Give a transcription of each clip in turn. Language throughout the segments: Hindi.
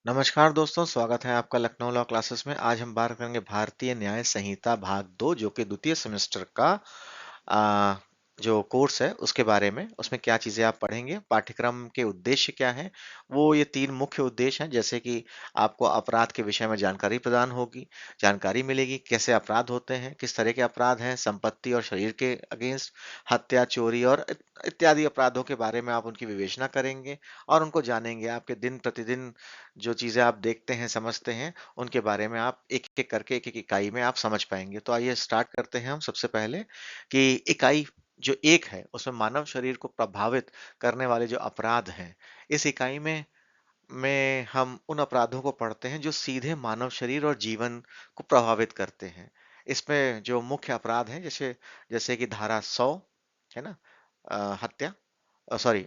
नमस्कार दोस्तों, स्वागत है आपका लखनऊ लॉ क्लासेस में। आज हम बात करेंगे भारतीय न्याय संहिता भाग 2 जो कि द्वितीय सेमेस्टर का आ, जो कोर्स है उसके बारे में। उसमें क्या चीजें आप पढ़ेंगे, पाठ्यक्रम के उद्देश्य क्या है। वो ये तीन मुख्य उद्देश्य हैं, जैसे कि आपको अपराध के विषय में जानकारी प्रदान होगी, जानकारी मिलेगी कैसे अपराध होते हैं, किस तरह के अपराध हैं, संपत्ति और शरीर के अगेंस्ट, हत्या, चोरी और इत्यादि अपराधों के बारे में आप उनकी विवेचना करेंगे और उनको जानेंगे। आपके दिन प्रतिदिन जो चीजें आप देखते हैं, समझते हैं, उनके बारे में आप एक एक करके एक एक इकाई में आप समझ पाएंगे। तो आइए स्टार्ट करते हैं हम सबसे पहले कि इकाई जो एक है उसमें मानव शरीर को प्रभावित करने वाले जो अपराध हैं। इस इकाई में हम उन अपराधों को पढ़ते हैं जो सीधे मानव शरीर और जीवन को प्रभावित करते हैं। इसमें जो मुख्य अपराध हैं, जैसे जैसे कि धारा 100 है ना, हत्या, सॉरी,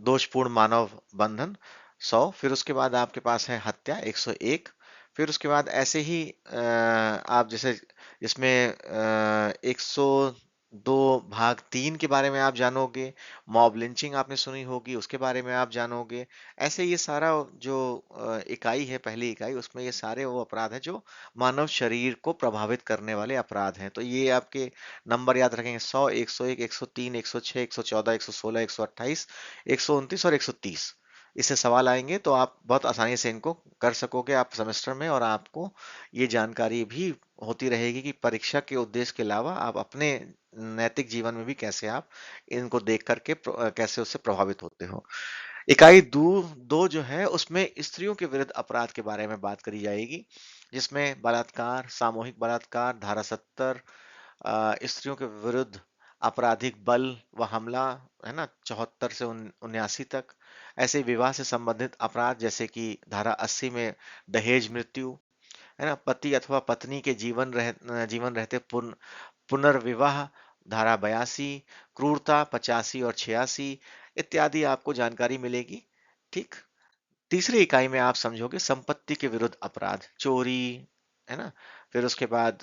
दोषपूर्ण मानव बंधन 100। फिर उसके बाद आपके पास है हत्या 101। फिर उसके बाद ऐसे ही आप जैसे जिसमें 102 भाग 3 के बारे में आप जानोगे। मॉब लिंचिंग आपने सुनी होगी, उसके बारे में आप जानोगे। ऐसे ये सारा जो इकाई है, पहली इकाई, उसमें ये सारे वो अपराध हैं जो मानव शरीर को प्रभावित करने वाले अपराध हैं। तो ये आपके नंबर याद रखेंगे: 100, 101, 103, 106, 114, 116, 128, 129 और 130। इससे सवाल आएंगे तो आप बहुत आसानी से इनको कर सकोगे आप सेमेस्टर में, और आपको ये जानकारी भी होती रहेगी कि परीक्षा के उद्देश्य के अलावा आप अपने नैतिक जीवन में भी कैसे आप इनको देख करके कैसे उससे प्रभावित होते हो। इकाई दो दो जो है उसमें स्त्रियों के विरुद्ध अपराध के बारे में बात करी जाएगी, जिसमें बलात्कार, सामूहिक बलात्कार, धारा 70, स्त्रियों के विरुद्ध आपराधिक बल व हमला, है ना, 74 से 79 तक। ऐसे विवाह से संबंधित अपराध जैसे कि धारा 80 में दहेज मृत्यु, है ना, पति अथवा पत्नी के जीवन रहते पुनर्विवाह, धारा 82, क्रूरता 85 और 86 इत्यादि आपको जानकारी मिलेगी। ठीक। तीसरी इकाई में आप समझोगे संपत्ति के विरुद्ध अपराध, चोरी, है ना। फिर उसके बाद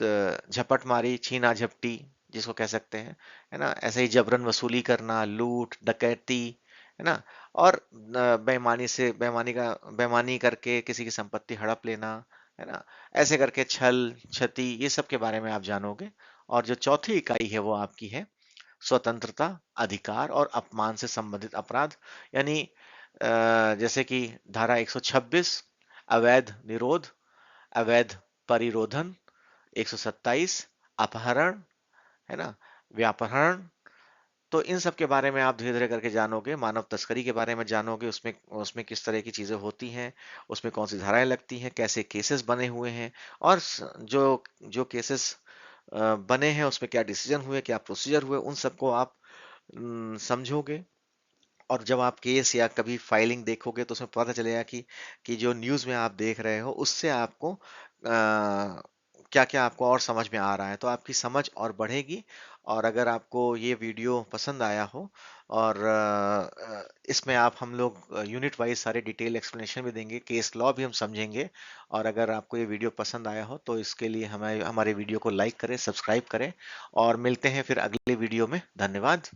झपट मारी, छीना झपटी जिसको कह सकते हैं, है ना, ऐसे ही जबरन वसूली करना, लूट डकैती, है ना, और बेईमानी करके किसी की संपत्ति हड़प लेना, है ना, ऐसे करके छल क्षति, ये सब के बारे में आप जानोगे। और जो चौथी इकाई है वो आपकी है स्वतंत्रता, अधिकार और अपमान से संबंधित अपराध, यानी जैसे कि धारा 126 अवैध निरोध, अवैध परिरोधन, 127 अपहरण, है ना, व्यापहरण। तो इन सब के बारे में आप धीरे धीरे करके जानोगे। मानव तस्करी के बारे में जानोगे, उसमें उसमें किस तरह की चीजें होती हैं, उसमें कौन सी धाराएं लगती हैं, कैसे केसेस बने हुए हैं, और जो जो केसेस बने हैं उसमें क्या डिसीजन हुए, क्या प्रोसीजर हुए, उन सबको आप समझोगे। और जब आप केस या कभी फाइलिंग देखोगे तो उसमें पता चलेगा कि जो न्यूज़ में आप देख रहे हो उससे आपको क्या क्या आपको और समझ में आ रहा है, तो आपकी समझ और बढ़ेगी। और अगर आपको ये वीडियो पसंद आया हो, और इसमें आप हम लोग यूनिट वाइज सारे डिटेल एक्सप्लेनेशन भी देंगे, केस लॉ भी हम समझेंगे। और अगर आपको ये वीडियो पसंद आया हो तो इसके लिए हमारे हमारे वीडियो को लाइक करें, सब्सक्राइब करें, और मिलते हैं फिर अगले वीडियो में। धन्यवाद।